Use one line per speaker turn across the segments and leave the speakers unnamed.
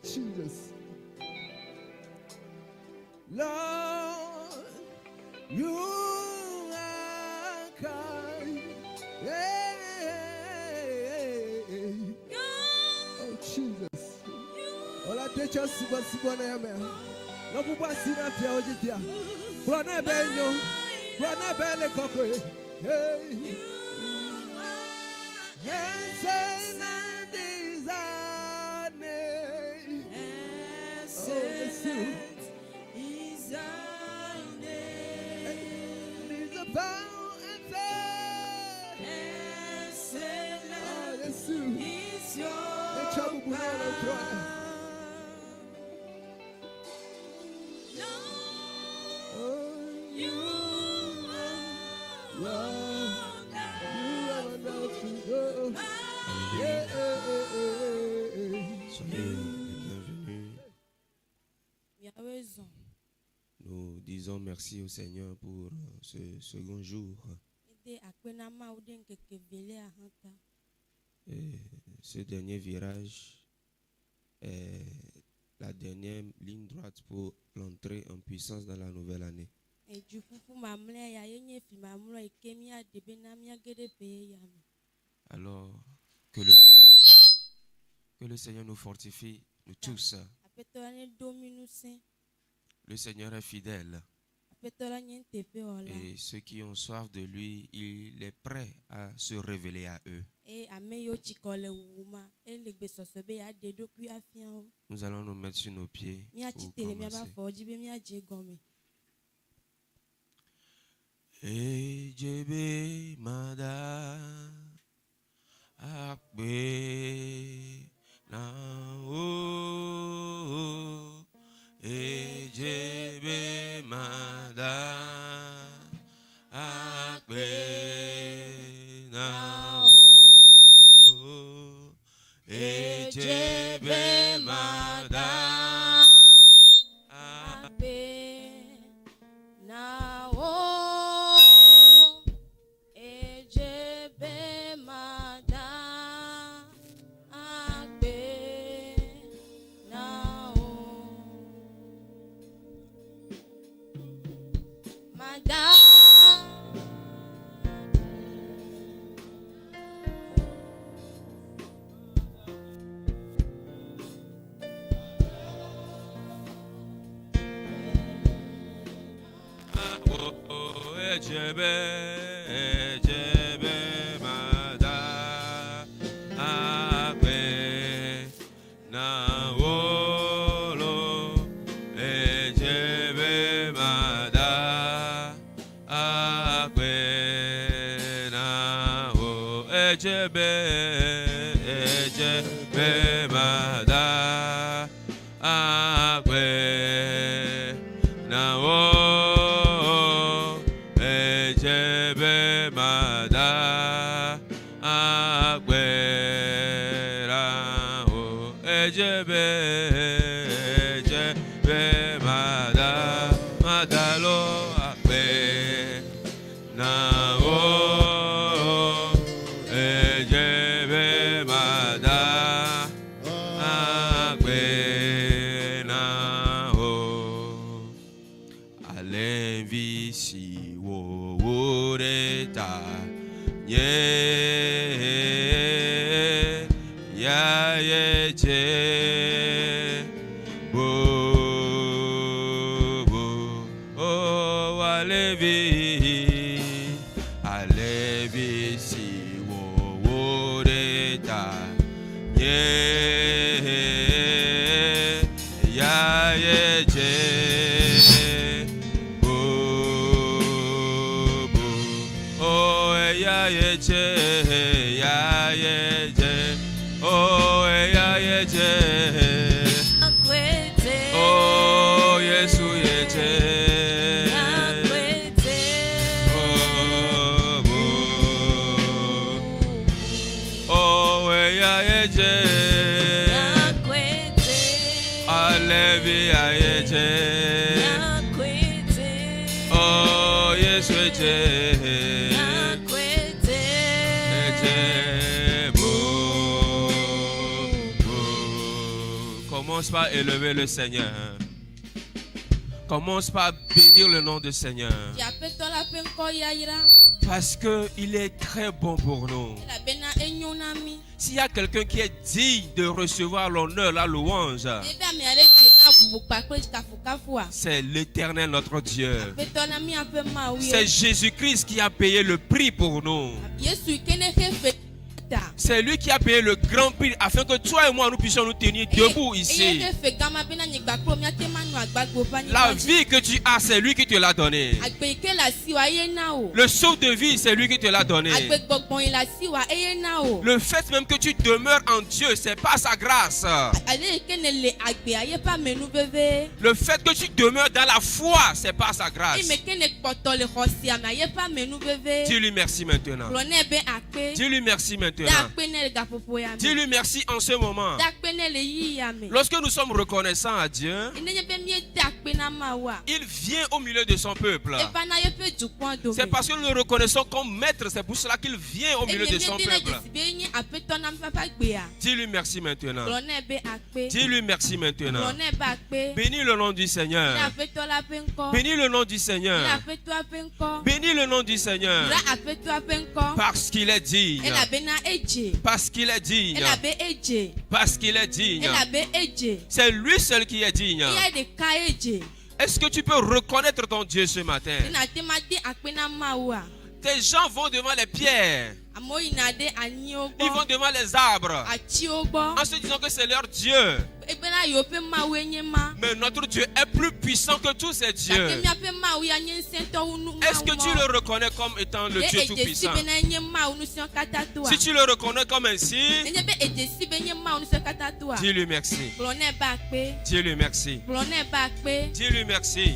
Jesus. Lord, you are kind. Oh, Jesus. Ola teacher siba na yame. No buba sina tia ojitia. Brana benyo. Brana bele koko. Hey. Excellent is our name. Excellent is our name. Is a power and faith. Excellent is your power.
Nous disons merci au Seigneur pour ce second jour. Et ce dernier virage est la dernière ligne droite pour l'entrée en puissance dans la nouvelle année. Alors, que le Seigneur nous fortifie, nous tous. Le Seigneur est fidèle. Et ceux qui ont soif de lui, il est prêt à se révéler à eux. Nous allons nous mettre sur nos pieds pour commencer. Ejebe mada akbe na o ejebe mada akbe na o ejebe mada akbe na o. Ejebe mada akbe na wolo ejebe mada akbe na wo ejebe mada akbe na wo Commence par élever le Seigneur. Commence par bénir le nom du Seigneur. Parce qu'il est très bon pour nous. S'il y a quelqu'un qui est digne de recevoir l'honneur, la louange, c'est l'Éternel notre Dieu. C'est Jésus-Christ qui a payé le prix pour nous. C'est lui qui a payé le grand prix afin que toi et moi nous puissions nous tenir debout ici. La vie que tu as, c'est lui qui te l'a donné. Le souffle de vie, c'est lui qui te l'a donné. Le fait même que tu demeures en Dieu, c'est pas sa grâce. Le fait que tu demeures dans la foi, c'est pas sa grâce. Dis-lui merci maintenant. Dis-lui merci maintenant. Dis-lui merci en ce moment. Lorsque nous sommes reconnaissants à Dieu, il vient au milieu de son peuple. C'est parce que nous le reconnaissons comme maître, c'est pour cela qu'il vient au milieu de son peuple. Dis-lui merci maintenant. Dis-lui merci maintenant. Bénis le nom du Seigneur. Bénis le nom du Seigneur. Bénis le nom du Seigneur. Parce qu'il est digne. Parce qu'il est digne. Parce qu'il est digne. C'est lui seul qui est digne. Est-ce que tu peux reconnaître ton Dieu ce matin? Tes gens vont devant les pierres. Ils vont devant les arbres en se disant que c'est leur Dieu. Mais notre Dieu est plus puissant que tous ces dieux. Est-ce que tu le reconnais comme étant le Dieu tout-puissant? Si tu le reconnais comme ainsi, dis-lui merci. Dis-lui merci. Dis-lui merci.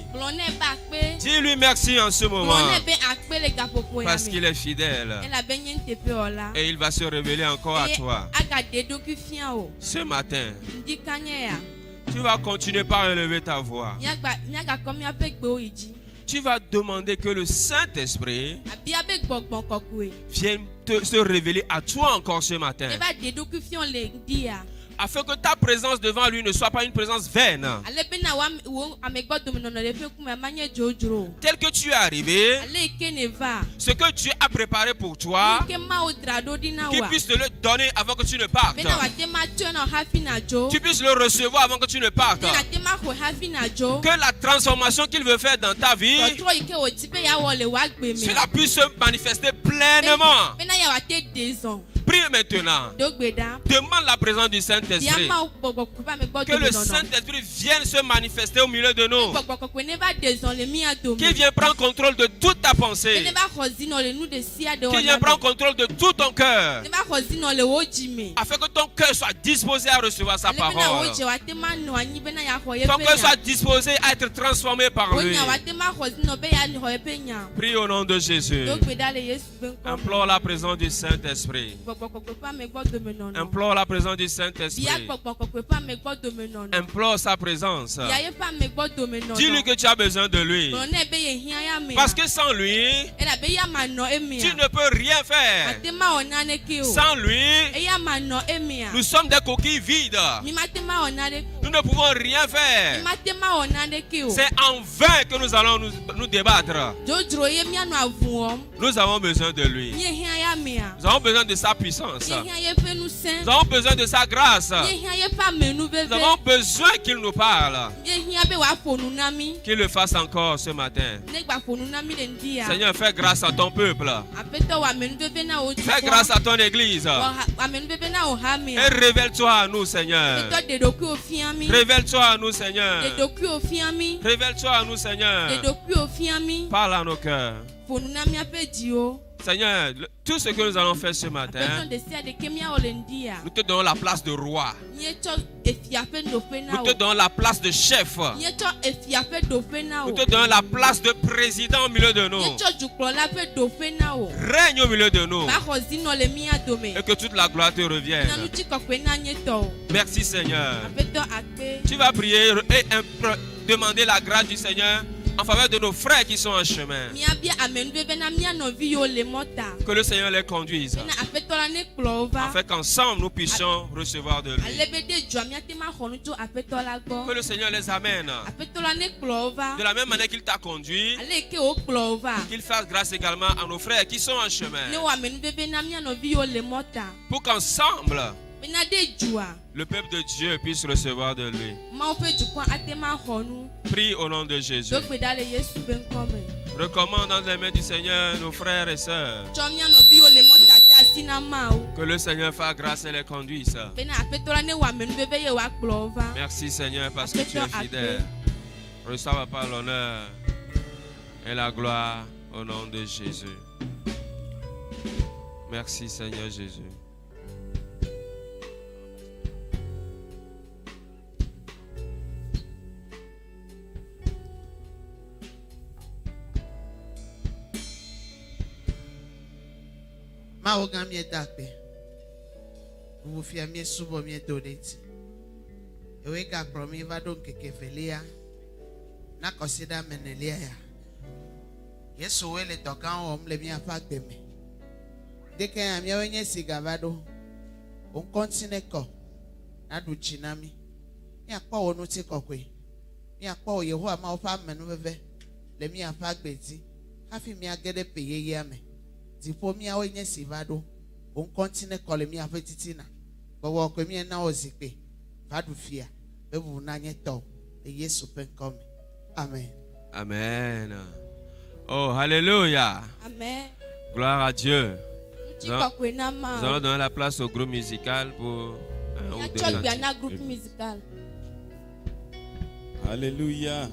Dis-lui merci en ce moment. Parce qu'il est fidèle. Et il va se révéler encore à toi. Ce matin, tu vas continuer par élever ta voix. Tu vas demander que le Saint-Esprit vienne se révéler à toi encore ce matin. Afin que ta présence devant lui ne soit pas une présence vaine. Tel que tu es arrivé, ce que Dieu a préparé pour toi, qu'il puisse te le donner avant que tu ne partes. Tu puisses le recevoir avant que tu ne partes. Que la transformation qu'il veut faire dans ta vie, cela puisse se manifester pleinement. Prie maintenant. Demande la présence du Saint-Esprit. Que le Saint-Esprit vienne se manifester au milieu de nous. Qu'il vienne prendre contrôle de toute ta pensée. Qu'il vienne prendre contrôle de tout ton cœur. Afin que ton cœur soit disposé à recevoir sa parole. Ton cœur soit disposé à être transformé par lui. Prie au nom de Jésus. Implore la présence du Saint-Esprit. Implore la présence du Saint-Esprit. Implore sa présence. Dis-lui que tu as besoin de lui. Parce que sans lui, tu ne peux rien faire. Sans lui, nous sommes des coquilles vides. Nous ne pouvons rien faire. C'est en vain que nous allons nous débattre. Nous avons besoin de lui. Nous avons besoin de sa puissance. Nous avons besoin de sa grâce. Nous avons besoin qu'il nous parle. Qu'il le fasse encore ce matin. Seigneur, fais grâce à ton peuple. Fais grâce à ton église. Et révèle-toi à nous, Seigneur. Révèle-toi à nous, Seigneur. Révèle-toi à nous, Seigneur. Parle à nos cœurs. Seigneur, tout ce que nous allons faire ce matin, nous te donnons la place de roi. Nous te donnons la place de chef. Nous te donnons la place de président au milieu de nous. Règne au milieu de nous. Et que toute la gloire te revienne. Merci Seigneur. Tu vas prier et demander la grâce du Seigneur en faveur de nos frères qui sont en chemin. Que le Seigneur les conduise. Afin qu'ensemble nous puissions recevoir de lui. Que le Seigneur les amène. De la même manière qu'il t'a conduit, qu'il fasse grâce également à nos frères qui sont en chemin. Pour qu'ensemble, le peuple de Dieu puisse recevoir de lui. Prie au nom de Jésus. Recommande dans les mains du Seigneur nos frères et sœurs. Que le Seigneur fasse grâce et les conduise. Merci Seigneur parce que tu es fidèle. Reçois par l'honneur et la gloire au nom de Jésus. Merci Seigneur Jésus.
Maogamie dakbe. Vous fiez subo mi donate. Ewe ga promi vado keke felia. Na consider menelia ya. Yesu wele tokan o mle mi afagbe me. Deke ya mi wenye sigavado. On continue ko. Na du chinami. Mi akpa wonu ti kokwe. Mi akpa o Yehowa ma ofa menu veve. Le mi afagbe ti. Hafi mi agede peye ya me. Dipo mi awo nye sivado on continue kole mi afetitina bowo ko mi na ozikpe vadu fia bebu na nye to Yesu pen come. Amen.
Amen. Oh, alléluia.
Amen.
Gloire à Dieu. Nous allons donner la place au groupe musical pour un ou deux cantiques.
Alléluia.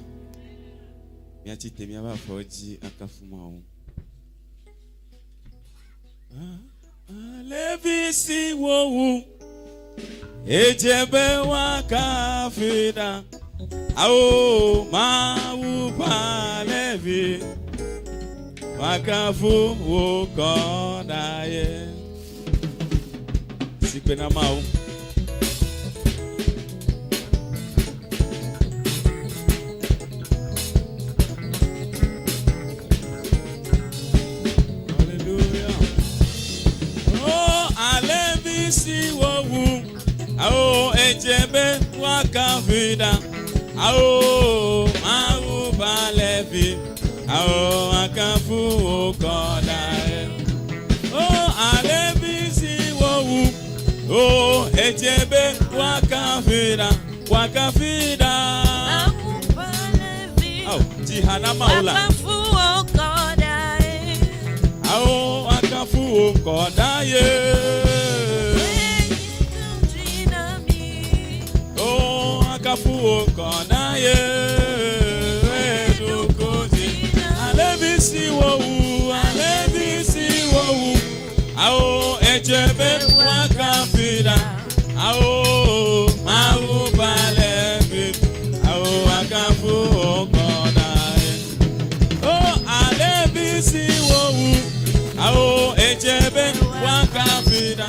Miati temia va foji akafuma. Alevisi wowu ejebe wakafida ao maupa levi wakafu wokodaye sikena mau. Si wowu ao ejebe wakafida ao mau balevi ao akafu okodae. Oh alevi si wowu oh ejebe wakafida au balevi au jihana maula akafu okodae ao akafu okodae. Akafu konaye edukozi alebisi wowu ao ejebe wakafida ao mau balevi ao akafu konaye. Oh alebisi wowu ao ejebe wakafida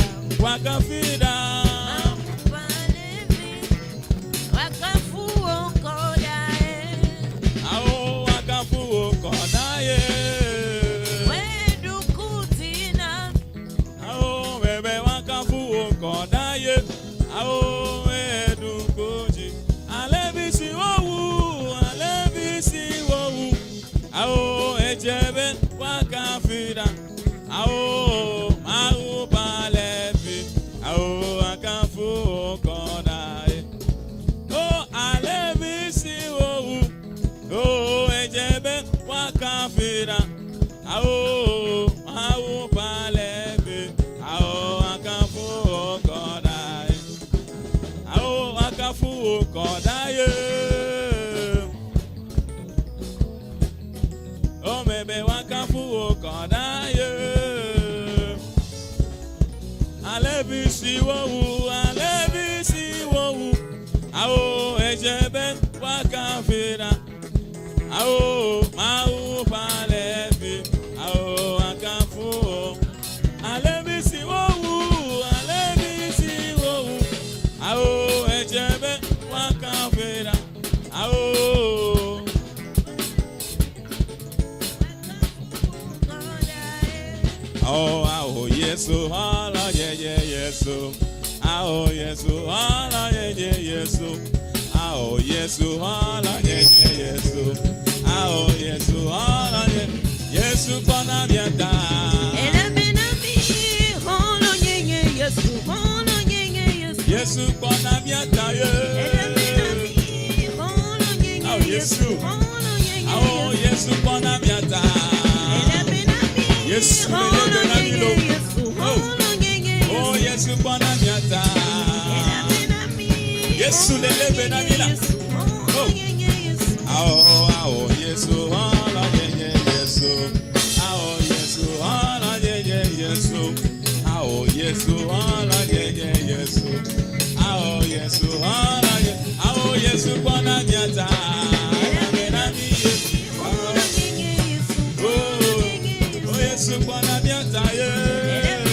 Alebisi wowu ao ejebe wakafida ao mau balevi ao akafu. Alebisi wowu ao ejebe wakafida ao Oh, yes, oh, Allah, yeah, yes, oh. Oh, yes, oh, Allah, yeah, yes, oh. Oh, yes, oh, Allah, yeah, yes, oh. Oh, yes, oh, Allah, yeah, yes, oh, Panaviata. Yes, oh, Panaviata, oh, yes, oh, yes, oh, Panaviata. Yes, oh, yes, oh, Panaviata. Yes, oh, oh, yes, oh, Allah, yeah, yes, oh. Oh, yes, oh, Allah, yeah, yes, oh. Oh, yes, oh, Allah, yeah, yes, oh. Oh, yes, oh, Allah, yeah. Oh, yes, oh, Panaviata. Oh, yes, oh, Panaviata, yeah.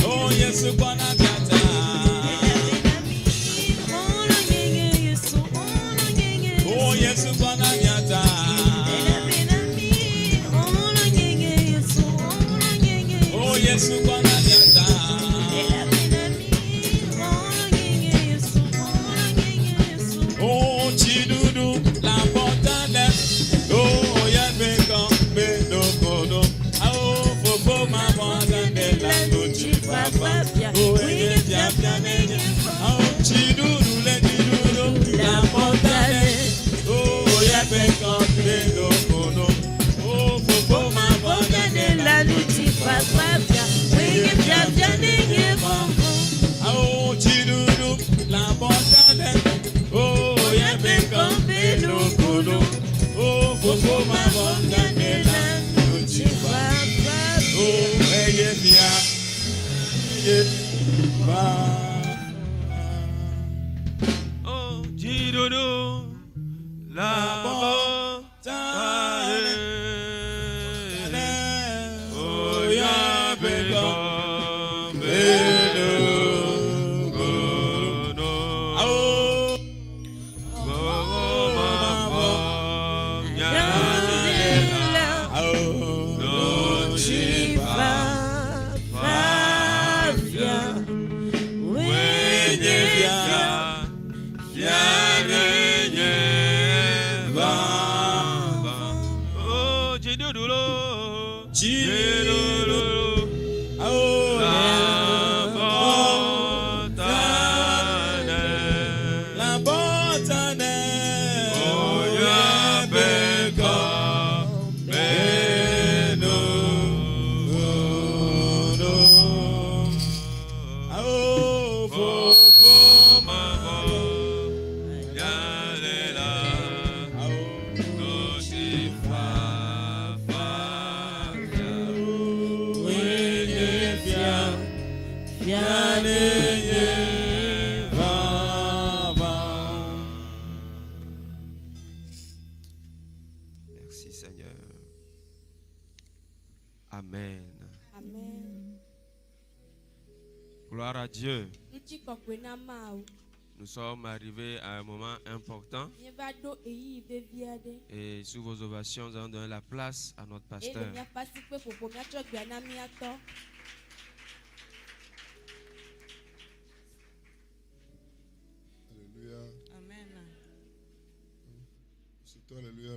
Oh, yes, oh, Panaviata. Oh, yes, oh, Panaviata. Oh, yes, oh, Panaviata. Oh, Chidudu, la botane. Oh, yeah, bacon, bedokodo. Oh, for my botane, la noche, papa. Oh, yeah, oh, Chidudu, let Chidudu, la botane. Oh, yeah, bacon, bedokodo. Oh, for my botane, la noche, papa. Oh, Chidudu, la botane. Oh, yeah, bacon, bedokodo. Oh, for my botane, la noche, papa. Oh, yeah,
Oh, Jidodo, la botane.
Oh, yeah, bacon,
Merci Seigneur. Amen.
Amen.
Gloire à Dieu. Nous sommes arrivés à un moment important. Et sous vos ovations, nous allons donner la place à notre pasteur.
Alléluia.
Amen.
C'est toi, alléluia.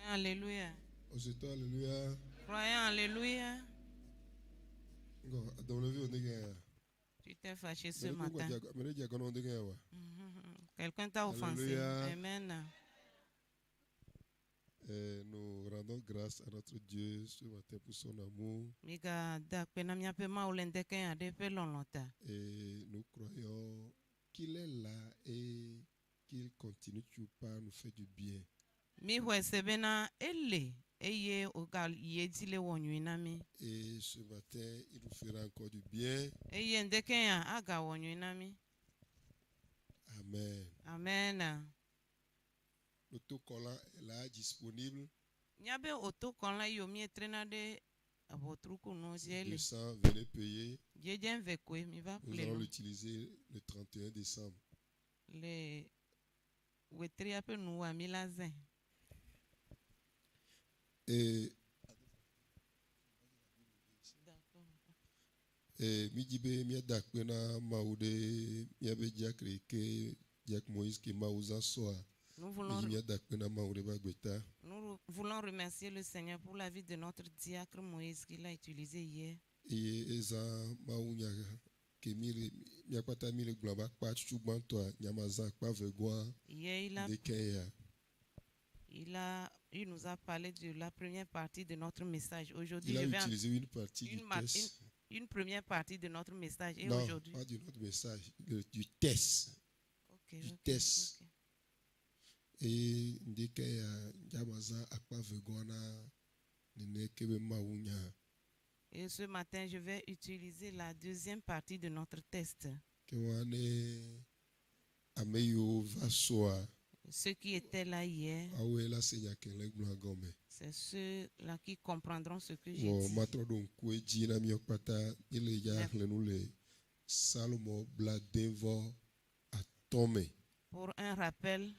Alléluia.
C'est toi, alléluia.
Croyant, alléluia.
Dans le vie, on est.
Tu t'es fâché ce matin. Quelqu'un t'a offensé. Amen.
Et nous rendons grâce à notre Dieu ce matin pour son amour. Et nous croyons qu'il est là et qu'il continue toujours par nous faire du bien. Et ce matin, il nous fera encore du bien. Amen.
Amen.
L'autocollant est là, disponible. 200, venez payer. Nous allons l'utiliser le 31 décembre. Mijibe miada kwena maude miabe diakre ke diak Moïse qui mauza soa.
Nous voulons remercier le Seigneur pour la vie de notre diacre Moïse qu'il a utilisé hier.
Et eza maunya ke mire miapata mire glaba pa chubanto nyamaza pa vegwa.
Il nous a parlé de la première partie de notre message. Aujourd'hui,
je vais utiliser une partie du test.
Une première partie de notre message. Et
non,
aujourd'hui,
pas de notre message, du test.
Okay,
du test. Okay. Et ndeke nyamaza akpa vegwana nenekebe maunya.
Et ce matin, je vais utiliser la deuxième partie de notre test. Ceux qui étaient là hier, c'est ceux-là qui comprendront ce que j'ai dit. Pour un rappel,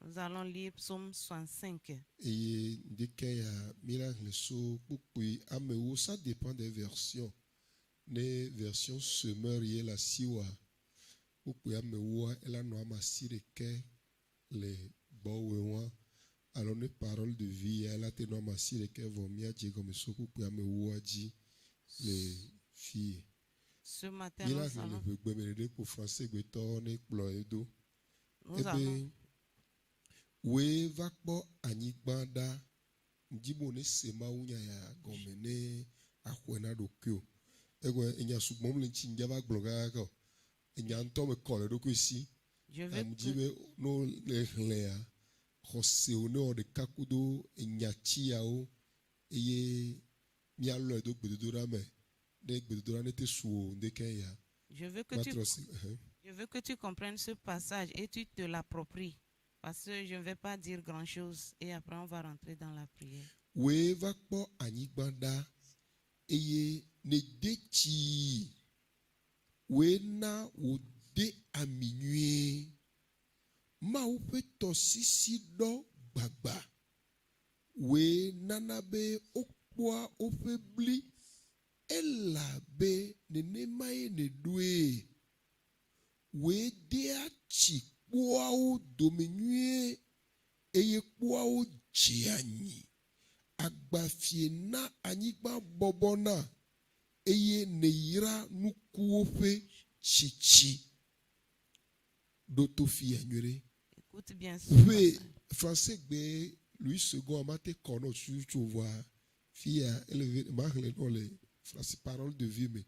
nous allons lire Psaume 65.
Ça dépend des versions. Les versions semeur et la siwa. Les alors les paroles de vie, elle a tenu à si les vomia dit comme ça pour les filles.
Ce matin, nous allons. Nous allons.
We vakpo anyigbada ndibone sema unya ya gomene akwena dokyo ego enya sugbom le chinja va bloga ko enya ntome kole dokwesi amjibe no le hlea khose ono de kakudo enya chiao eye mialo do gbedodora me de gbedodora nete suo ndekeya.
Je veux que tu comprennes ce passage et tu te l'appropries. Parce que je ne vais pas dire grand-chose et après on va rentrer dans la prière.
We va po anigbanda eye ne dechi we na wo de aminue ma o pe to sisi do gbagba we nana be okpoa o fe bli ela be ne mai ne due we de achi Kpoao dominue eye kpoao jiani agbafie na anyigba bobona eye neira nukuofe chichi dotofie nyure.
Écoute bien ça.
Oui, français be Louis II amate kono tu vois fia élevé marle dans les français paroles de vie mais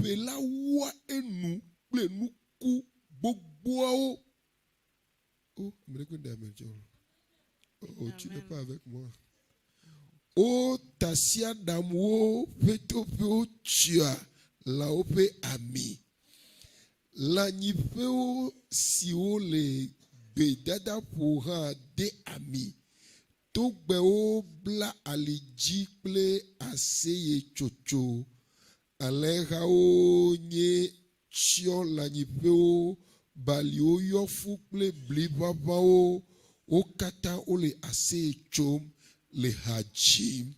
fait la wa enu ple nuku bogboao. Oh, tu n'es pas avec moi. Oh, tasia damuo petopeo tua laope ami. La nipeo sio le bedada pourra de ami. Togbeo bla aliji ple aseye chocho. Aleha o nye chio la nipeo balio yo fukle blibabao o kata o le ase chom le hajim.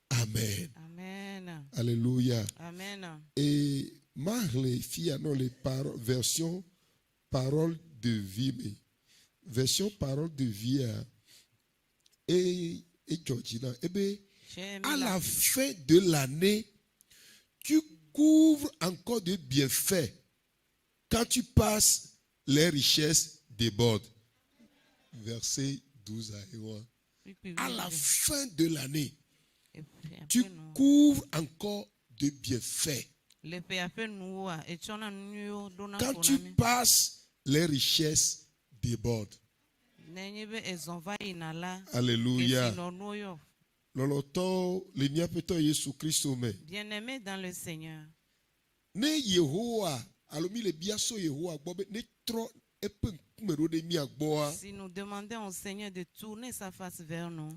Amen.
Amen.
Alléluia.
Amen.
Et marle fia non les version parole de vie mais version parole de vie et Georgina à la fin de l'année tu couvres encore de bienfaits. Quand tu passes, les richesses débordent. Verset 12 à 1. À la fin de l'année, tu couvres encore de bienfaits. Quand tu passes, les richesses débordent. Alléluia.
Bien-aimé dans le Seigneur. Si nous demandons au Seigneur de tourner sa face vers nous,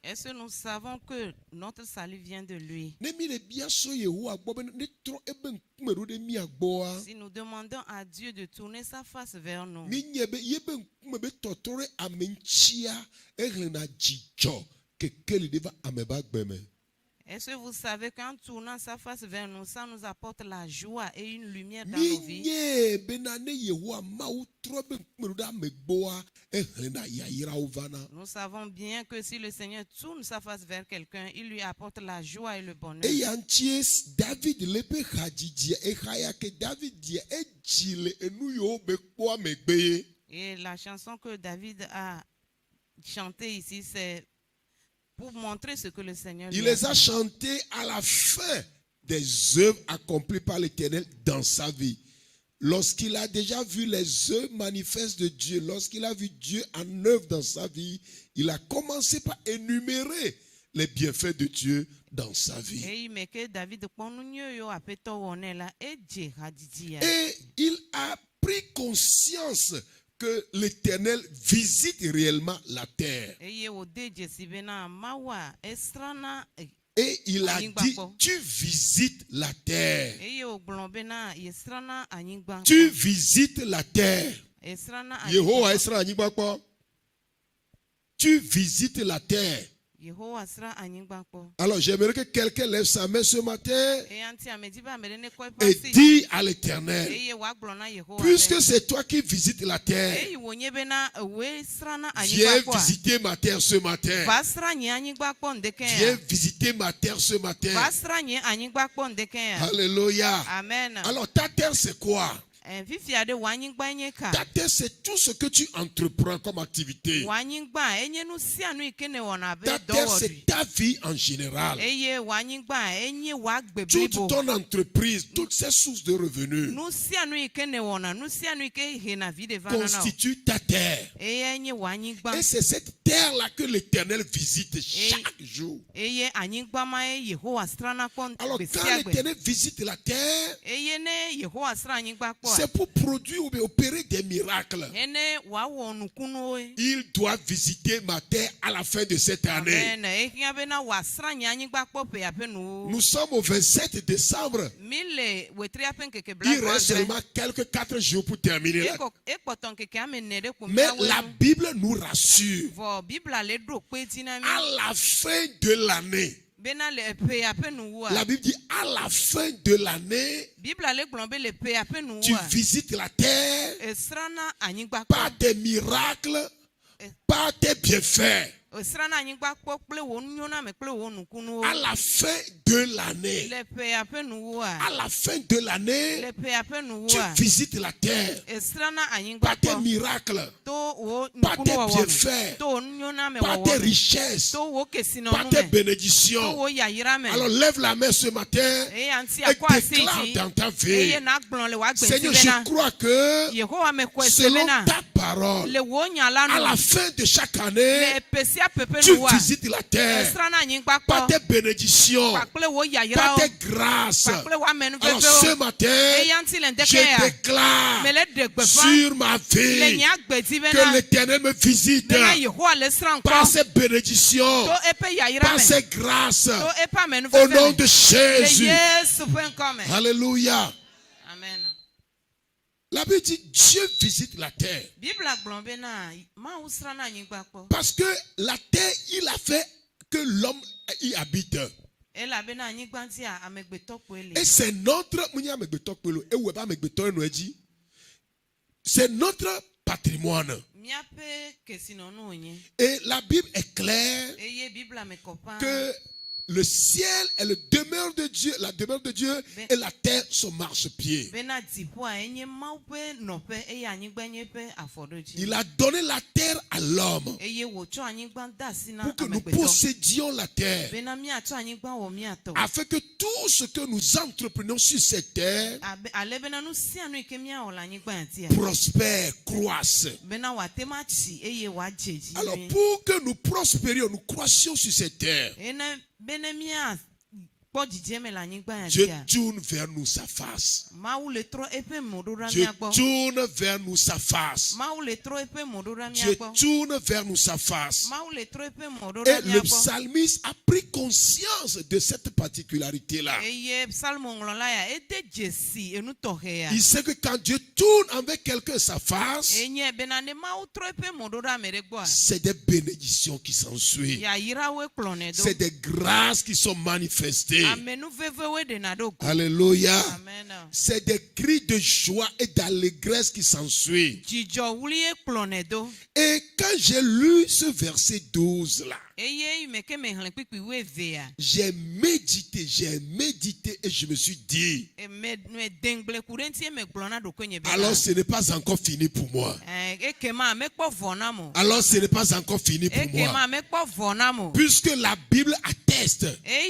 Est-ce que nous savons que notre salut vient de lui? Si nous demandons à Dieu de tourner sa face vers nous, est-ce que vous savez qu'en tournant sa face vers nous, ça nous apporte la joie et une lumière dans nos vies? Nous savons bien que si le Seigneur tourne sa face vers quelqu'un, il lui apporte la joie et le bonheur. Et la chanson que David a chantée ici, c'est pour montrer ce que le Seigneur
il les a chantés à la fin des œuvres accomplies par l'Éternel dans sa vie. Lorsqu'il a déjà vu les œuvres manifestes de Dieu, lorsqu'il a vu Dieu en œuvre dans sa vie, il a commencé par énumérer les bienfaits de Dieu dans sa vie. Et il a pris conscience que l'Éternel visite réellement la terre. Et il a dit, tu visites la terre. Tu visites la terre. Tu visites la terre. Alors j'aimerais que quelqu'un lève sa main ce matin et dit à l'Éternel, puisque c'est toi qui visites la terre, viens visiter ma terre ce matin. Viens visiter ma terre ce matin. Alléluia.
Amen.
Alors ta terre c'est quoi? Ta terre, c'est tout ce que tu entreprends comme activité. Ta terre, c'est ta vie en général. Toute ton entreprise, toutes ces sources de revenus constituent ta terre. Et c'est cette terre-là que l'Éternel visite chaque jour. Alors quand l'Éternel visite la terre, c'est pour produire ou opérer des miracles. Il doit visiter ma terre à la fin de cette année. Nous sommes au 27 décembre. Il reste seulement quelques 4 jours pour terminer. Mais la Bible nous rassure. À la fin de l'année, la Bible dit à la fin de l'année, tu visites la terre par des miracles, par des bienfaits. À la fin de l'année, tu visites la terre par des miracles, par des bienfaits, par des richesses, par des bénédictions. Alors lève la main ce matin et déclare dans ta vie, Seigneur, je crois que selon ta parole, à la fin de chaque année, tu visites la terre par tes bénédictions, par tes grâces. Alors ce matin, je déclare sur ma vie que l'Éternel me visite par ses bénédictions, par ses grâces, au nom de Jésus. Alléluia.
Amen.
La Bible dit Dieu visite la terre. Parce que la terre, il a fait que l'homme y habite. Et c'est notre patrimoine. Et la Bible est claire que le ciel est la demeure de Dieu et la terre son marchepied. Il a donné la terre à l'homme pour que nous possédions la terre, afin que tout ce que nous entreprenons sur cette terre prospère, croisse. Alors pour que nous prospérions, nous croissions sur cette terre, Dieu tourne vers nous sa face. Dieu tourne vers nous sa face. Dieu tourne vers nous sa face. Et le psalmiste a pris conscience de cette particularité-là. Il sait que quand Dieu tourne avec quelqu'un sa face, c'est des bénédictions qui s'ensuivent. C'est des grâces qui sont manifestées. Alléluia. C'est des cris de joie et d'allégresse qui s'ensuivent. Et quand j'ai lu ce verset 12 là, j'ai médité et je me suis dit, alors ce n'est pas encore fini pour moi. Alors ce n'est pas encore fini pour moi. Puisque la Bible atteste qu'à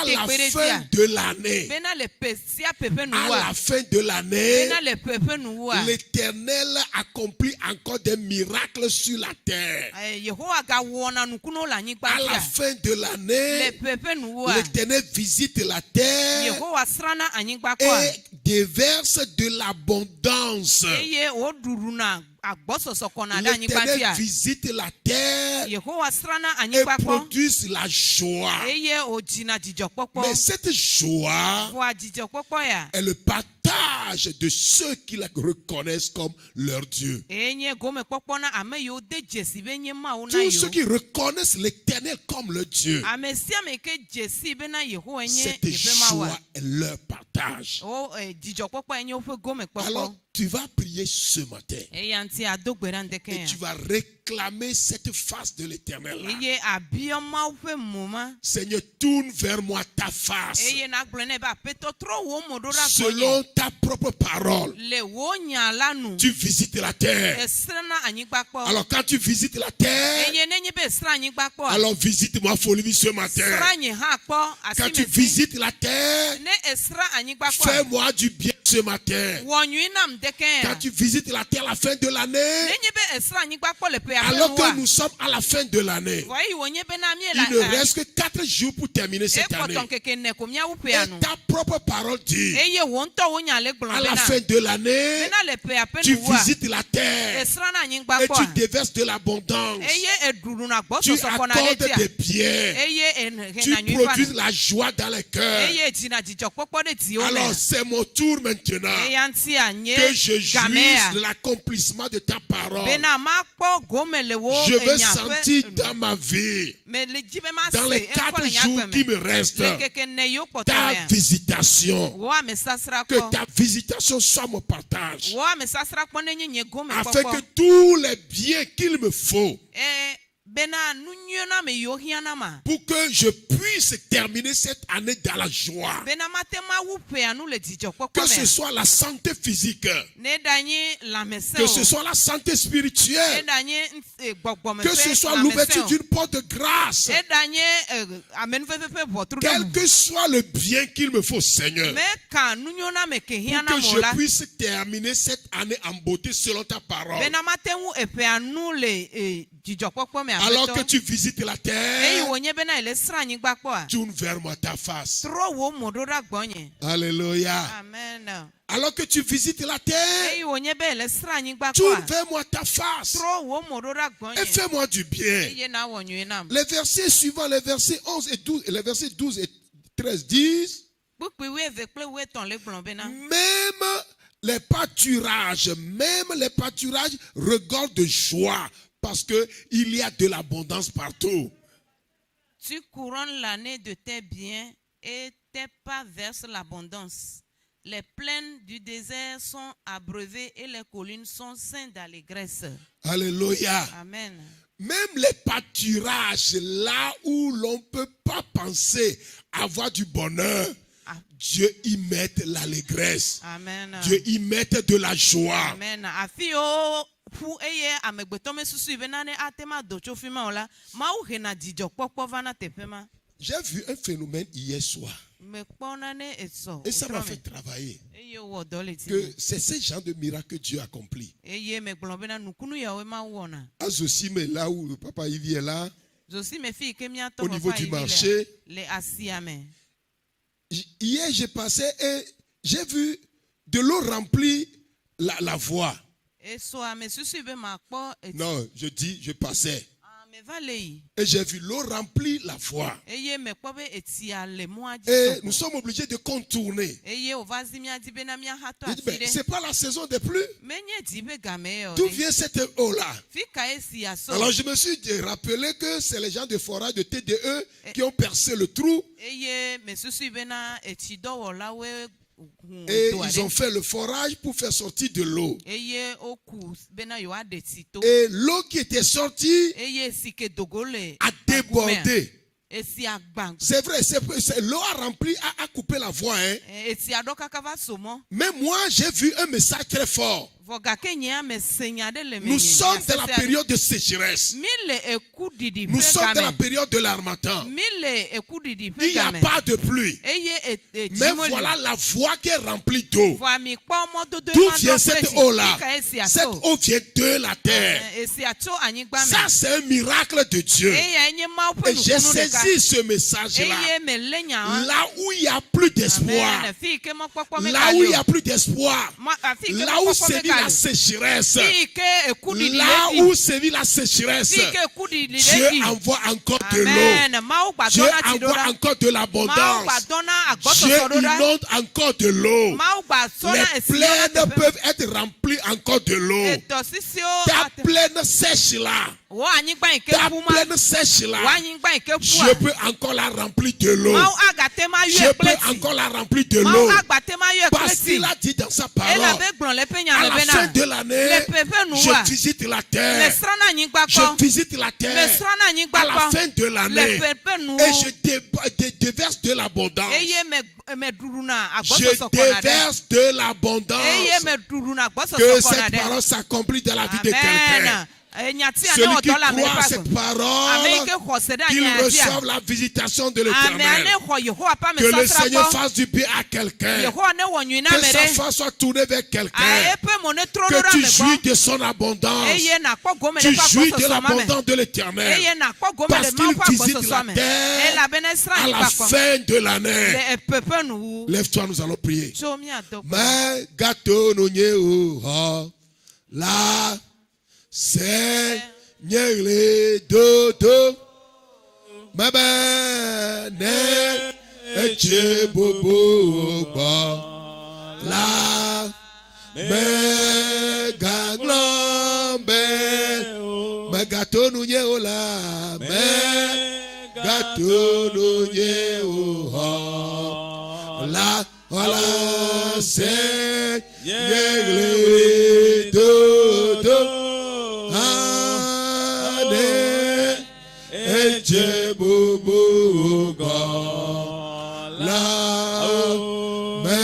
la fin de l'année, l'Éternel accomplit encore des miracles sur la terre. À la fin de l'année, l'Éternel visite la terre et déverse de l'abondance. L'Éternel visite la terre et produit la joie. Mais cette joie est le partage de ceux qui la reconnaissent comme leur Dieu. Tous ceux qui reconnaissent l'Éternel comme leur Dieu, cette joie est leur partage. Alors, tu vas prier ce matin et tu vas réclamer cette face de l'Éternel. Seigneur, tourne vers moi ta face selon ta propre parole. Tu visites la terre. Alors quand tu visites la terre, alors visite-moi Folimi ce matin. Quand tu visites la terre, fais-moi du bien ce matin. Quand tu visites la terre à la fin de l'année, alors que nous sommes à la fin de l'année, il ne reste que 4 jours pour terminer cette année. Et ta propre parole dit, à la fin de l'année, tu visites la terre et tu déverses de l'abondance. Tu accordes des biens. Tu produis la joie dans les cœurs. Alors c'est mon tour maintenant que je jouisse de l'accomplissement de ta parole. Je veux sentir dans ma vie, dans les 4 jours qui me restent, ta visitation. Que ta visitation soit mon partage, afin que tous les biens qu'il me faut, pour que je puisse terminer cette année dans la joie. Que ce soit la santé physique, que ce soit la santé spirituelle, que ce soit l'ouverture d'une porte de grâce, quel que soit le bien qu'il me faut, Seigneur, pour que je puisse terminer cette année en beauté selon ta parole. Alors que tu visites la terre, tourne vers moi ta face. Alléluia.
Amen.
Alors que tu visites la terre, tourne vers moi ta face et fais-moi du bien. Les versets suivants, les versets 11 et 12, les versets 12 et 13 disent, même les pâturages regorgent de joie, parce qu'il y a de l'abondance partout.
Tu couronnes l'année de tes biens et tes pas versent l'abondance. Les plaines du désert sont abreuvées et les collines sont saines d'allégresse.
Alléluia.
Amen.
Même les pâturages, là où l'on ne peut pas penser avoir du bonheur, Dieu y met l'allégresse.
Amen.
Dieu y met de la joie.
Amen.
J'ai vu un phénomène hier soir. Et ça m'a fait travailler. Que c'est ce genre de miracle que Dieu accomplit. Azosime est là où le papa Yves est là. Au niveau du marché. Hier, j'ai passé et j'ai vu de l'eau remplir la voie. Non, je dis, je passais. Et j'ai vu l'eau remplir la voie. Et nous sommes obligés de contourner. C'est pas la saison des pluies. D'où vient cette eau-là? Alors je me suis rappelé que c'est les gens de forage de TDE qui ont percé le trou. Et ils ont fait le forage pour faire sortir de l'eau. Et l'eau qui était sortie a débordé. C'est vrai, l'eau a rempli, a coupé la voie. Hein. Mais moi, j'ai vu un message très fort. Nous sommes dans la période de sécheresse. Nous sommes dans la période de l'harmattan. Il n'y a pas de pluie. Mais voilà la voie qui est remplie d'eau. D'où vient cette eau-là? Cette eau vient de la terre. Ça, c'est un miracle de Dieu. Et j'ai saisi ce message-là. Là où il n'y a plus d'espoir. Là où il n'y a plus d'espoir. Là où c'est la sécheresse. Là où sévit la sécheresse, Dieu envoie encore de l'eau. Dieu envoie encore de l'abondance. Dieu inonde encore de l'eau. Les plaines peuvent être remplies encore de l'eau. Ta plaine sèche là. Ta plaine sèche là. Je peux encore la remplir de l'eau. Je peux encore la remplir de l'eau. Parce qu'il a dit dans sa parole, à la fin de l'année, je visite la terre. Je visite la terre à la fin de l'année. Et je déverse de l'abondance. Je déverse de l'abondance. Que cette parole s'accomplit dans la vie de quelqu'un. Celui qui croit à cette parole, qu'il reçoive la visitation de l'Éternel. Que le Seigneur fasse du bien à quelqu'un. Que sa face soit tournée vers quelqu'un. Que tu jouis de son abondance. Tu jouis de l'abondance de l'Éternel. Parce qu'il visite la terre à la fin de l'année. Lève-toi, nous allons prier. Mais gâteau nous là. Seigneur les dodo mabane eche bobo ba la me ganglombe me gato nou nye o la me gato nou nye o la hola Seigneur les dodo Eche bobo la me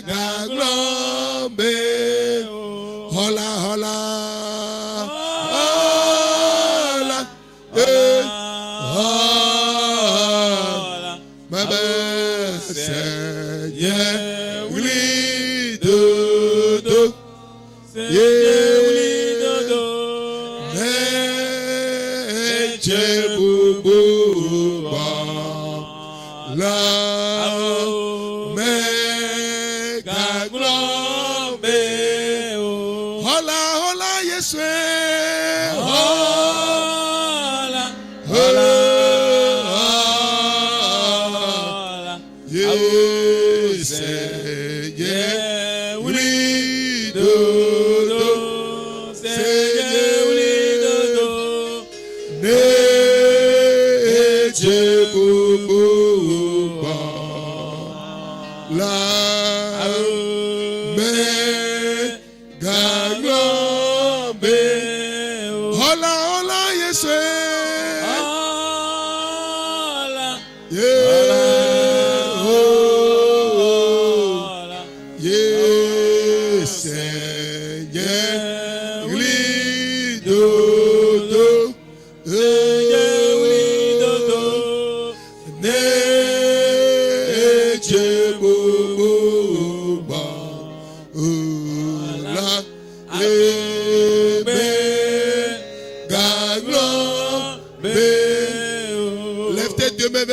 ganglombe hola hola hola ma Seigneur oui dodo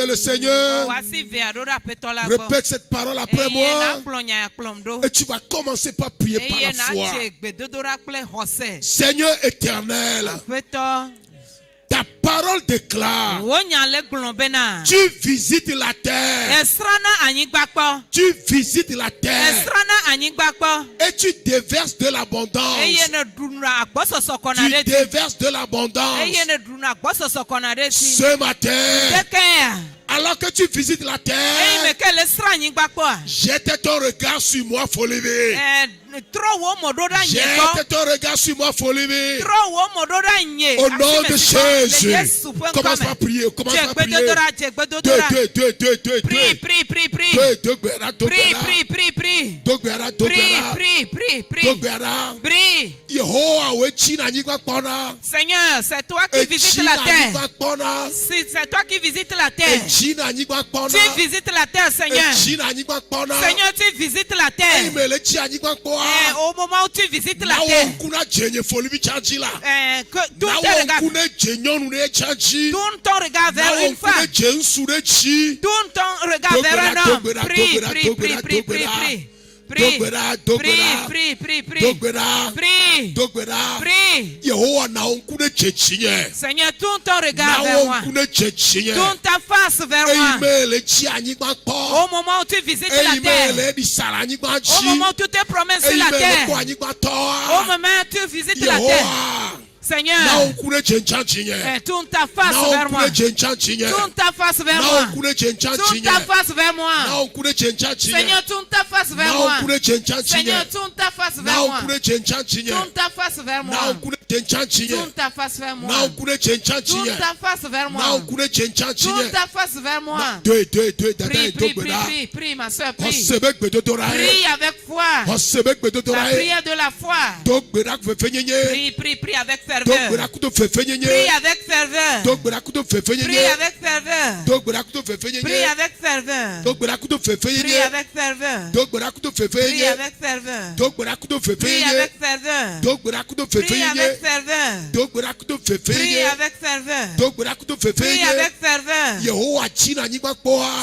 servir le Seigneur. Répète cette parole après moi. Et tu vas commencer par prier par la foi. Seigneur éternel, ta parole déclare, tu visites la terre. Tu visites la terre. Et tu déverses de l'abondance. Tu déverses de l'abondance. Ce matin, alors que tu visites la terre, jette ton regard sur moi, faut lever. Jette ton regard sur moi, faut lever. Au nom de Jésus, commence à prier. Commence à prier.
Seigneur, c'est toi qui visites la terre. C'est toi qui visites la terre. Tu visites la terre, Seigneur. Seigneur, tu visites la terre. Au moment où tu visites la terre, tourne ton regard vers une femme. Tourne ton regard vers un homme. Prie. Seigneur, tourne ton regard vers moi. Tourne ta face vers moi. Au moment où tu visites la terre. Au moment où tu te promènes sur la terre. Au moment où tu visites la terre. Seigneur, tourne ta face vers moi. Tourne ta face vers moi. Tourne ta face vers moi. Seigneur, tourne ta face vers moi. Seigneur, tourne ta face vers moi. Tourne ta face vers moi. Tourne ta face vers moi. Tourne ta face vers moi. Tourne ta face vers moi. Prie, ma soeur, prie. Prie avec foi. La prière de la foi. Prie avec ferveur. Prie avec ferveur. Prie avec ferveur. Prie avec ferveur. Prie avec ferveur. Prie avec ferveur. Prie avec ferveur. Prie avec ferveur. Prie avec ferveur. Prie avec ferveur.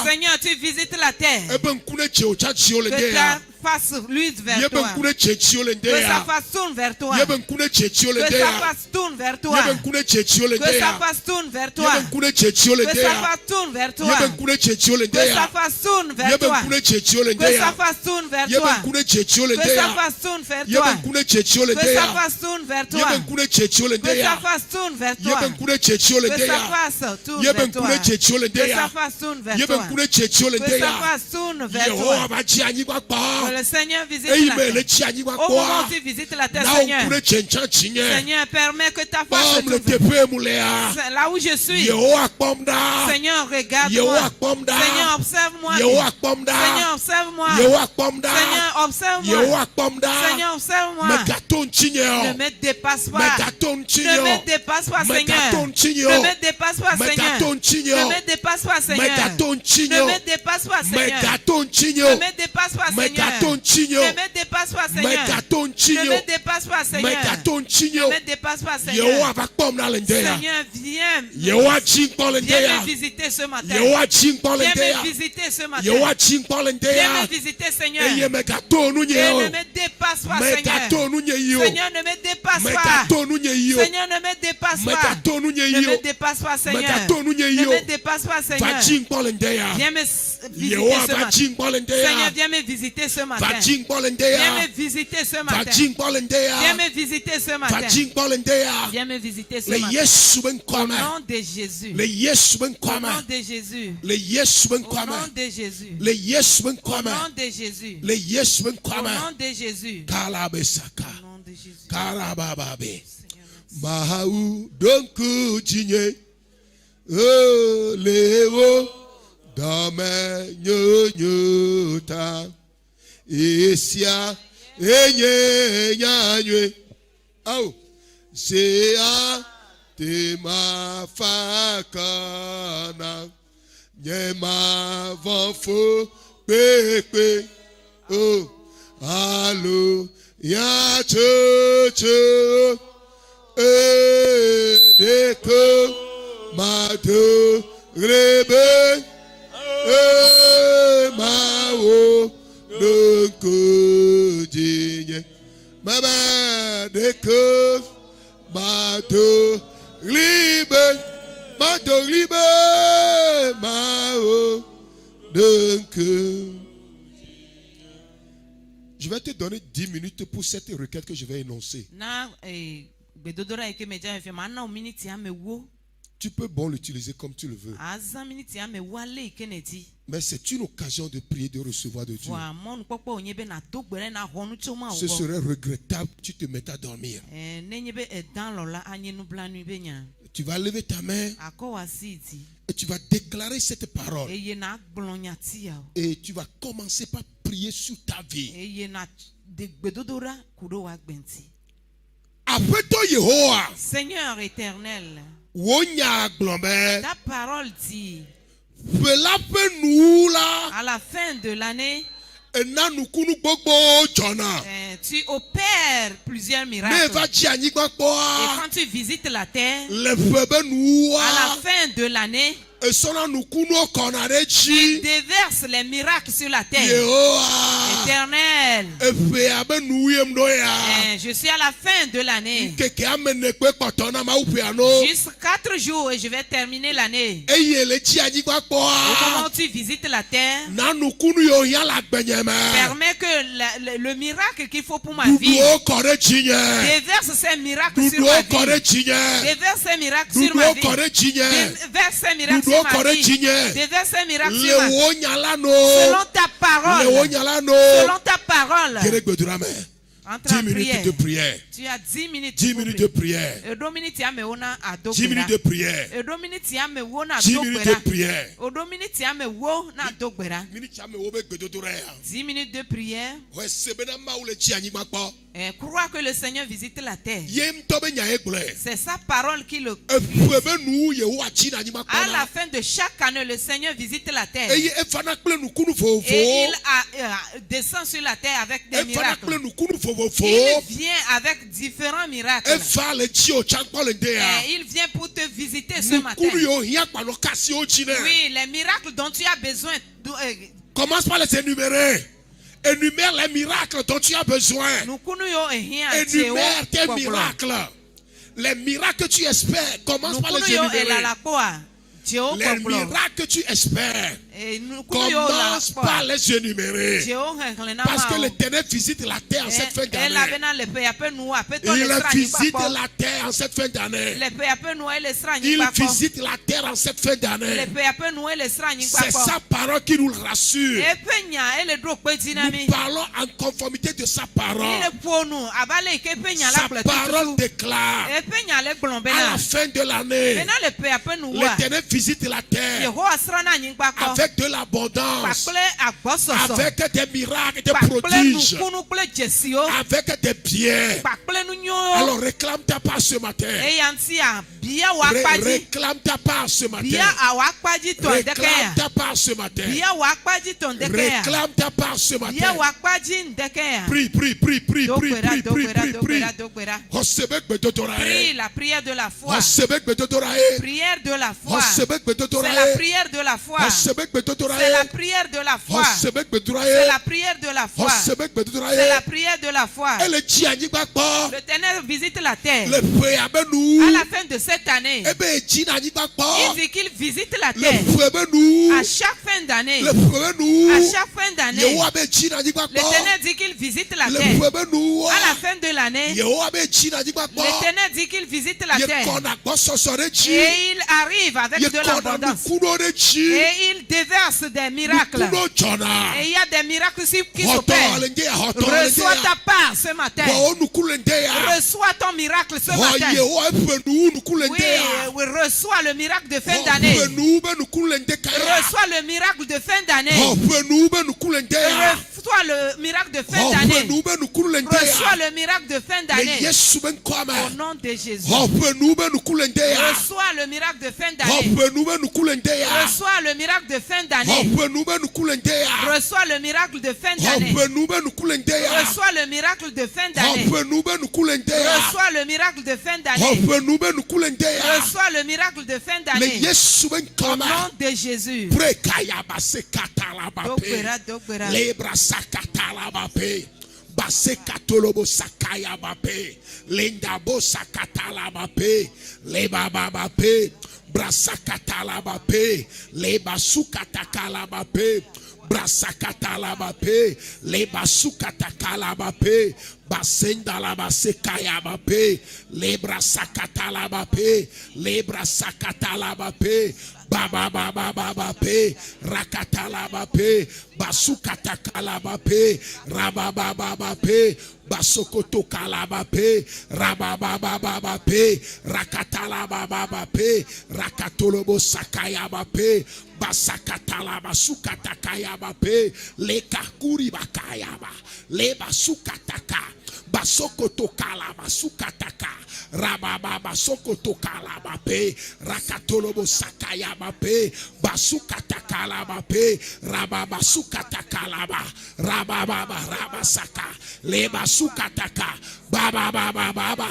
Seigneur, tu visites la terre. Que ta face luise vers toi. Que sa face tourne vers toi. Que sa face tourne vers toi. Que sa face tourne vers toi. Que sa face tourne vers toi. Que sa face tourne vers toi. Que sa face tourne vers toi. Que sa face tourne vers toi. Que sa face tourne vers toi. Que sa face tourne vers toi. Que sa face tourne vers toi. Que sa face tourne vers toi. Que sa face tourne vers toi. Que le Seigneur visite la terre. Au moment où tu visites la terre, Seigneur. Seigneur, permets que ta face se tourne. Là où je suis. Seigneur, regarde-moi. Seigneur, observe-moi. Seigneur, observe-moi. Seigneur, observe-moi. Seigneur, observe-moi. Ne me dépasse pas. Ne me dépasse pas, Seigneur. Ne me dépasse pas, Seigneur. Ne me dépasse pas, Seigneur. Ne me dépasse pas, Seigneur. Ne me dépasse pas, Seigneur. Ne me dépasse pas, Seigneur. Ne me dépasse pas, Seigneur. Ne me dépasse pas, Seigneur. Seigneur, viens me visiter ce matin. Viens me visiter ce matin. Viens me visiter, Seigneur. Et ne me dépasse pas, Seigneur. Seigneur, ne me dépasse pas. Seigneur, ne me dépasse pas. Ne me dépasse pas, Seigneur. Ne me dépasse pas, Seigneur. Viens me visiter ce matin. Seigneur, viens me visiter ce matin. Viens me visiter ce matin. Viens me visiter ce matin. Viens me visiter ce matin. Au nom de Jésus. Au nom de Jésus. Au nom de Jésus. Au nom de Jésus. Au nom de Jésus.
Karabababe. Mahau donku jinye. Oh lewo dame nyonyota. Esia enye nyanywe. Oh sea te mafakana. Nyema vanfo pepe. Oh allo ya chocho. Deko mato rebe. Mao de Digne Mama de que Mato Libe Mato Libe Mao de que. Je vais te donner 10 minutes pour cette requête que je vais énoncer. Tu peux bon l'utiliser comme tu le veux. Mais c'est une occasion de prier, de recevoir de Dieu. Ce serait regrettable que tu te mettes à dormir. Tu vas lever ta main et tu vas déclarer cette parole. Et tu vas commencer par prier sur ta vie. Après toi, Yehowa,
Seigneur éternel,
ta
parole dit
à
la fin de l'année, tu opères plusieurs miracles. Et quand tu visites la terre, à la fin de l'année, il déverse les miracles sur la terre. Éternel, je suis à la fin de l'année. Juste 4 jours et je vais terminer l'année. Comment tu visites la terre, permet que le miracle qu'il faut pour ma vie, déverse ces miracles sur ma vie. Déverse ces miracles sur ma vie. Déverse ces miracles sur ma vie. Déverse ces miracles sur ma vie. Selon ta parole. Selon ta parole. Entre
10 minutes de prière.
Tu as 10 minutes
10 minutes de prière. 10 minutes de prière. 10 minutes de prière.
10 minutes de prière. Crois que le Seigneur visite la terre. C'est sa parole qui le crie. À la fin de chaque année, le Seigneur visite la terre. Et il descend sur la terre avec des miracles. Il vient avec différents miracles. Et il vient pour te visiter ce matin. Oui, les miracles dont tu as besoin.
Commence par les énumérer. Énumère les miracles dont tu as besoin. Énumère tes miracles. Les miracles que tu espères. Commence par les énumérer. Les miracles que tu espères, commence par les énumérer. Parce que l'Éternel visite la terre en cette fin d'année. Il visite la terre en cette fin d'année. Il visite la terre en cette fin d'année. C'est sa parole qui nous rassure. Nous parlons en conformité de sa parole. Sa parole déclare à la fin de l'année, l'Éternel visite la terre avec de l'abondance, avec des miracles, des prodiges, avec des biens. Alors réclame ta part ce matin. Réclame ta part ce matin. Réclame ta part ce matin. Réclame ta part ce matin. Prie, prie, prie, prie, prie, prie, prie, prie.
Prie la prière de la foi. Prière de la foi. C'est la prière de la foi. C'est la prière de la foi. C'est la prière de la foi. C'est la prière de la foi. L'Éternel visite la terre. À la fin de cette année, il dit qu'il visite la terre. À chaque fin d'année, l'Éternel dit qu'il visite la terre. À la fin de l'année, l'Éternel dit qu'il visite la terre. Et il arrive avec de l'abondance. Et il déverse des miracles. Et il y a des miracles qui s'opèrent. Reçois ta part ce matin. Reçois ton miracle ce matin. Oui, reçois le miracle de fin d'année. Reçois le miracle de fin d'année. Reçois le miracle de fin d'année. Reçois le miracle de fin d'année. Au nom de Jésus. Reçois le miracle de fin d'année. Reçois le miracle de fin d'année. Reçois le miracle de fin d'année. Reçois le miracle de fin d'année. Reçois le miracle de fin d'année. Reçois le miracle de fin d'année. Au nom de Jésus.
Lebra sakatala bape, basekatolobo sakaya bape, lendabo sakatala bape, leba bape, brasakatala bape, leba sukatakala bape, brasakatala bape, leba sukatakala bape, basenda la basekaya bape, lebra sakatala bape, lebra sakatala bape. Baba baba baba pe rakatala bape basukata kalaba pe rababa baba pe basokoto kalaba pe rababa baba pe rakatala baba pe rakatolobo sakaya bape basakatala basukata kaya bape le kakuri bakaya ba le basukataka basokoto kalaba sukataka rababa basokoto kalaba pe rakatolobo sakaya bape basukata kalaba pe rababa sukata kalaba rababa rabasaka le basukataka baba baba baba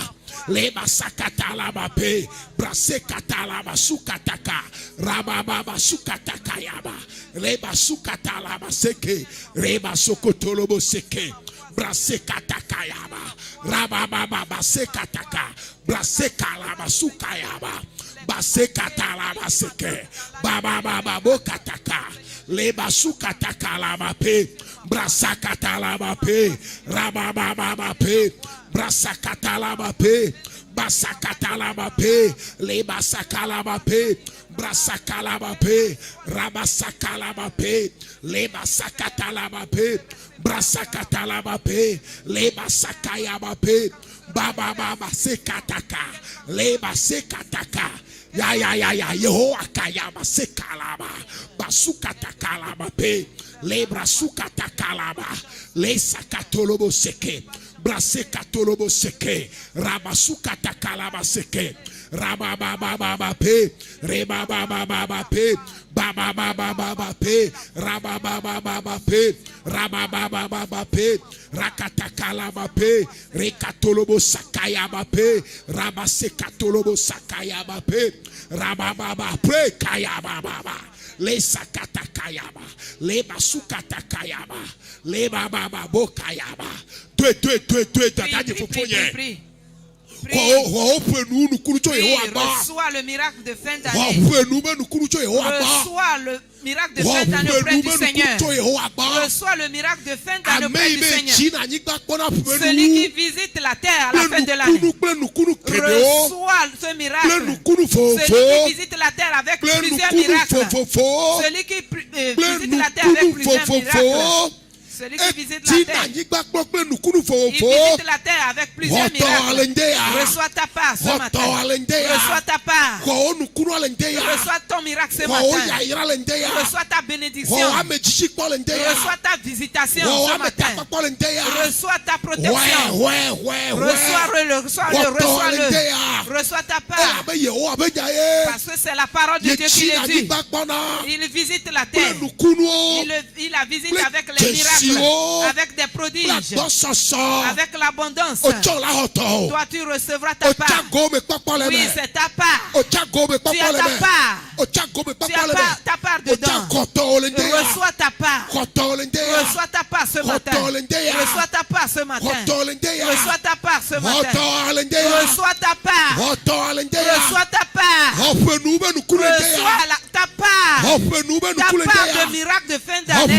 le basakata laba pe brasekata laba sukataka rababa basukata kayaba le basukata laba seke le basokotolobo seke brasekata kayaba rababa basekataka brasekala basukayaba basekata laba seke baba baba bokataka le basukataka laba pe brasakata laba pe rababa baba pe brasakata laba pe basakata laba pe le basakala laba pe brasakala laba pe rabasakala laba pe le basakata laba pe brasakata laba pe le basakaya laba pe baba baba sekataka le basekataka ya Yehowa kayaba sekalaba basukataka laba pe le brasukataka laba le sakatolobo seke brasekatolobo seke rabasukataka laba seke rababa baba pe rebaba baba pe baba baba pe rababa baba pe rababa baba pe rakataka laba pe rekatolobo sakaya bape rabasekatolobo sakaya bape rababa pe kayaba baba le sakata kayaba le basukata kayaba le baba babo kayaba deux tataji fofonye.
Reçois le miracle de fin d'année. Reçois le miracle de fin d'année auprès du Seigneur. Reçois le miracle de fin d'année auprès du Seigneur. Celui qui visite la terre à la fin de l'année. Reçois ce miracle. Celui qui visite la terre avec plusieurs miracles. Celui qui visite la terre avec plusieurs miracles. Celui qui visite la terre, il visite la terre avec plusieurs miracles. Reçois ta part ce matin. Reçois ta part. Reçois ton miracle ce matin. Reçois ta bénédiction. Reçois ta visitation ce matin. Reçois ta protection. Reçois ta part. Parce que c'est la parole de Dieu qui le dit. Il visite la terre. Il la visite avec les miracles. Avec des prodiges, avec l'abondance. Toi tu recevras ta part. Oui, c'est ta part. Tu as ta part. Tu as ta part dedans. Reçois ta part. Reçois ta part ce matin. Reçois ta part ce matin. Reçois ta part ce matin. Reçois ta part. Reçois ta part. Reçois ta part. Ta part de miracle de fin d'année.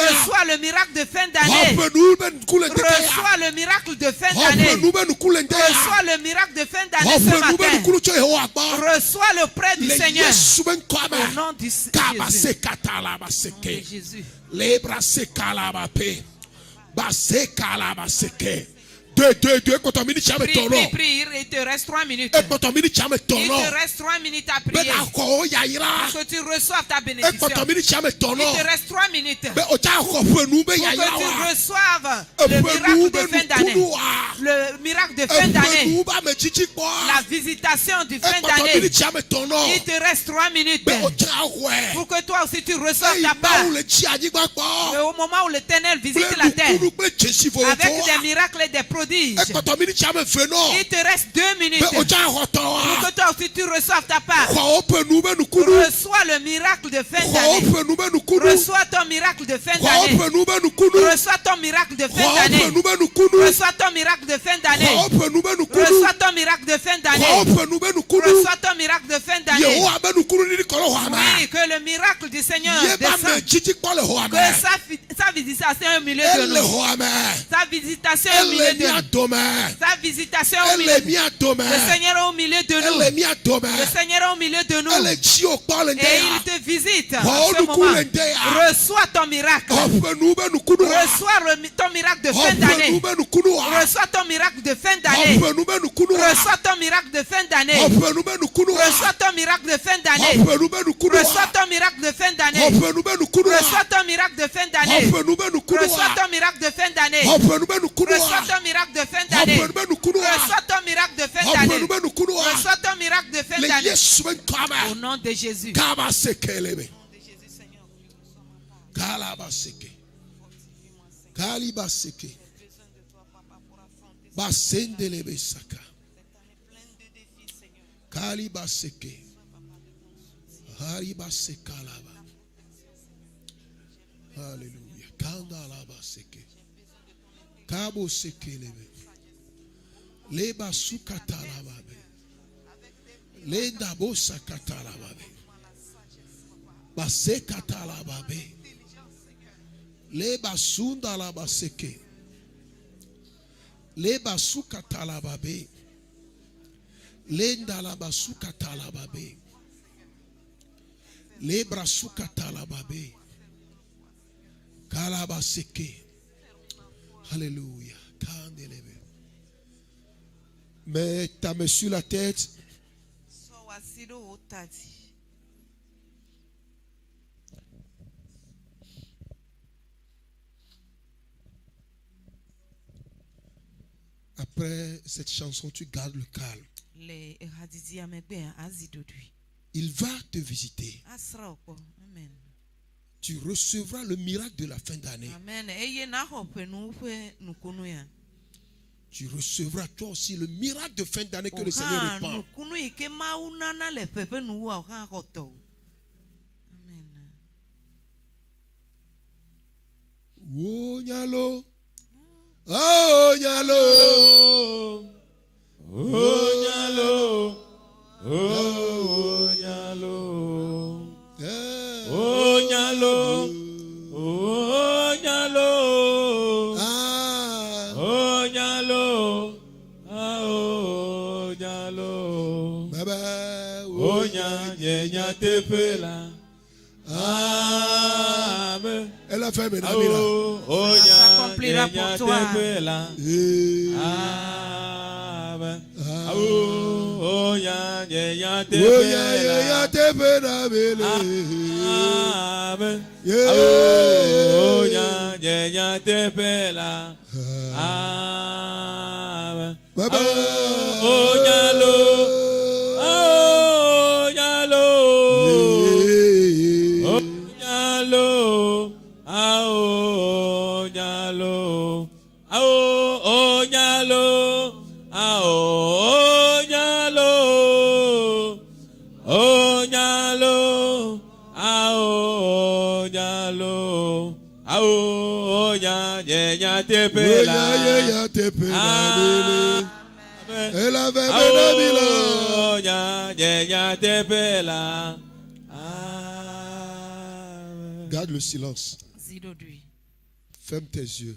Reçois le miracle de fin d'année. Reçois le miracle de fin d'année. Reçois le miracle de fin d'année ce matin. Reçois le prêt du Seigneur. Au nom de Jésus. Prie, il te reste 3 minutes. Il te reste 3 minutes à prier. Pour que tu reçoives ta bénédiction. Il te reste 3 minutes. Pour que tu reçoives le miracle de fin d'année. Le miracle de fin d'année. La visitation du fin d'année. Il te reste 3 minutes. Pour que toi aussi tu reçoives ta part. Au moment où l'Éternel visite la terre. Avec des miracles et des prodiges. Il te reste 2 minutes. Pour que toi aussi tu reçoives ta part. Reçois le miracle de fin d'année. Reçois ton miracle de fin d'année. Reçois ton miracle de fin d'année. Reçois ton miracle de fin d'année. Reçois ton miracle de fin d'année. Reçois ton miracle de fin d'année. Oui, que le miracle du Seigneur descende. Que sa visitation est au milieu de nous. Sa visitation est au milieu de nous. Sa visitation est au milieu de nous. Le Seigneur est au milieu de nous. Le Seigneur est au milieu de nous. Et il te visite en ce moment. Reçois ton miracle. Reçois ton miracle de fin d'année. Reçois ton miracle de fin d'année. Reçois ton miracle de fin d'année. Reçois ton miracle de fin d'année. Reçois ton miracle de fin d'année. Reçois ton miracle de fin d'année. Reçois ton miracle de fin d'année. Reçois ton miracle de fin d'année. Reçois ton miracle de fin d'année. Reçois ton miracle de fin d'année. Au nom de Jésus.
Alléluia. Kabo sekelebe. Leba sukatalababe. Lenda bosa katalababe. Base katalababe. Leba sunda labaseke. Leba sukatalababe. Lenda labasukatalababe. Lebra sukatalababe. Kalabaseke. Alléluia. Mets ta main sur la tête. Après cette chanson, tu gardes le calme. Il va te visiter. Tu recevras le miracle de la fin d'année. Tu recevras toi aussi le miracle de fin d'année que le Seigneur répand. Oh nyalo, oh nyalo, oh nyalo, oh nyalo, oh nyalo, oh nyalo, oh nyalo, oh nyalo, baba, oh nyanya tepela. Amen. Elle a fait maintenant.
Oh, ça s'accomplira pour toi.
Amen. Oh, ya te Amen. Oh, ya te pela. Amen. Oh, ya lo.
Garde le silence. Ferme tes yeux.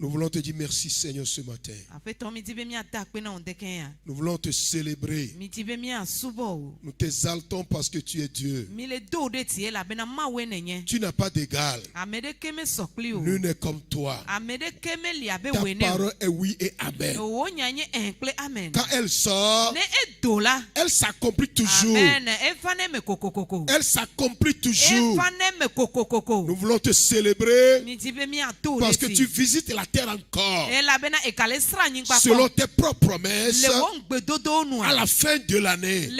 Nous voulons te dire merci Seigneur ce matin. Nous voulons te célébrer. Nous t'exaltons parce que tu es Dieu. Tu n'as pas d'égal. Nul n'est comme toi. Ta parole est oui et amen. Quand elle sort, elle s'accomplit toujours. Elle s'accomplit toujours. Nous voulons te célébrer parce que tu visites la terre encore selon tes propres promesses à la fin de l'année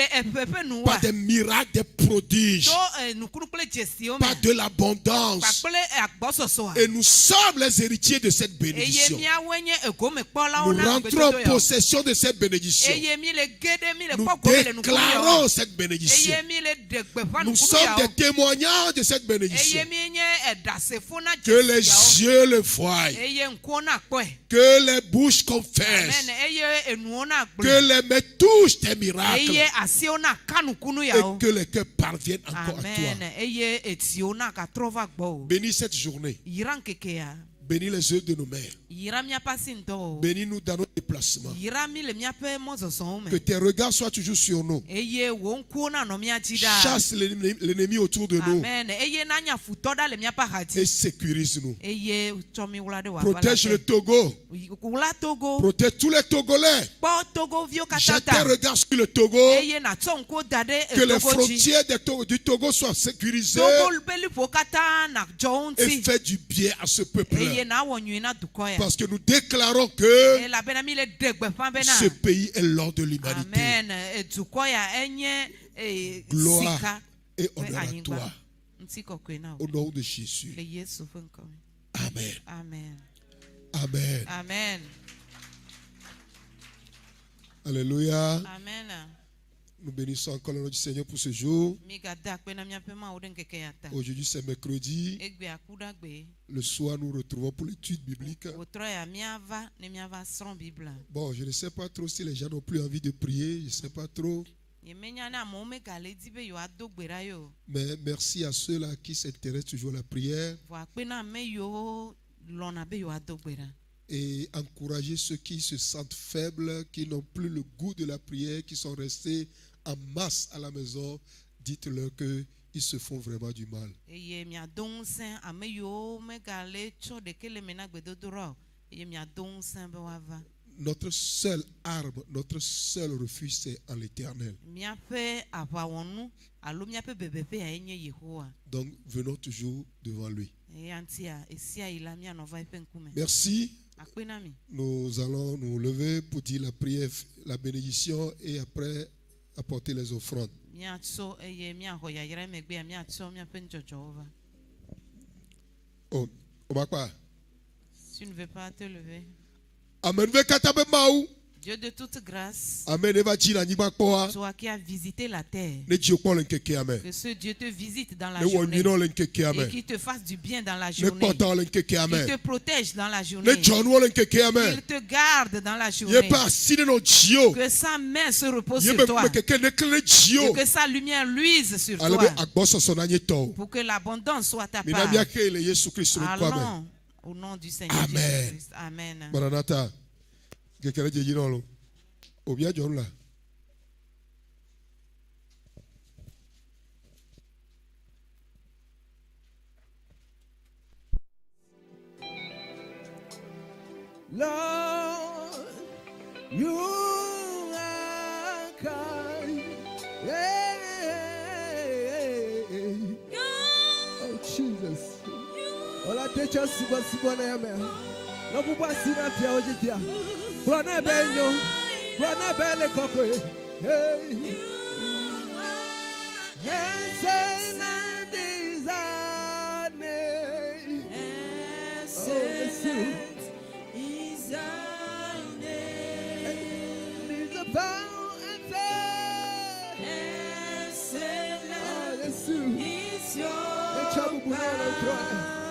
par des miracles, des prodiges, par de l'abondance, et nous sommes les héritiers de cette bénédiction. Nous rentrons en possession de cette bénédiction. Nous déclarons cette bénédiction. Nous sommes des témoignages de cette bénédiction. Que les yeux le voient, que les bouches confessent, que les mains touchent tes miracles, et que les cœurs parviennent encore à toi. Bénis cette journée. Bénis les œuvres de nos mains. Bénis-nous dans nos déplacements. Que tes regards soient toujours sur nous. Chasse l'ennemi autour de nous. Et sécurise-nous. Protège le Togo. Protège tous les Togolais. Jette tes regards sur le Togo. Que les frontières du Togo soient sécurisées. Et fais du bien à ce peuple. Parce que nous déclarons que ce pays est l'or de l'humanité. Gloire et honneur à toi. Au nom de Jésus. Amen.
Amen.
Amen.
Amen.
Alléluia.
Amen.
Nous bénissons encore le nom du Seigneur pour ce jour. Aujourd'hui c'est mercredi. Le soir nous retrouvons pour l'étude biblique. Bon, je ne sais pas trop si les gens n'ont plus envie de prier. Je ne sais pas trop. Mais merci à ceux-là qui s'intéressent toujours à la prière. Et encourager ceux qui se sentent faibles, qui n'ont plus le goût de la prière, qui sont restés en masse à la maison. Dites-leur qu'ils se font vraiment du mal. Notre seule arme, notre seul refuge, c'est en l'Éternel. Donc venons toujours devant lui. Merci. Nous allons nous lever pour dire la prière, la bénédiction, et après apporter les offrandes. Oh, on va quoi?
Tu ne veux pas te lever.
Amen.
Dieu de toute grâce,
Amen.
toi qui as visité la terre, que ce Dieu te visite dans la journée et qui te fasse du bien dans la journée, qu'il te protège dans la journée, qu'il te garde dans la journée, que sa main se repose sur toi, et que sa lumière luise sur toi, pour que l'abondance soit ta part. Allons au nom du Seigneur Jésus-Christ. Amen.
Maranatha. Quelqu'un dit non, au bien John là.
Lord, you are kind. Oh Jesus. Ola teacher sibo na yame. No buba sina pia ojitia. Rana benyo, rana bele koko. Hey, say na desane. Excellent is thy name. Is the power and faith. Excellent is your power.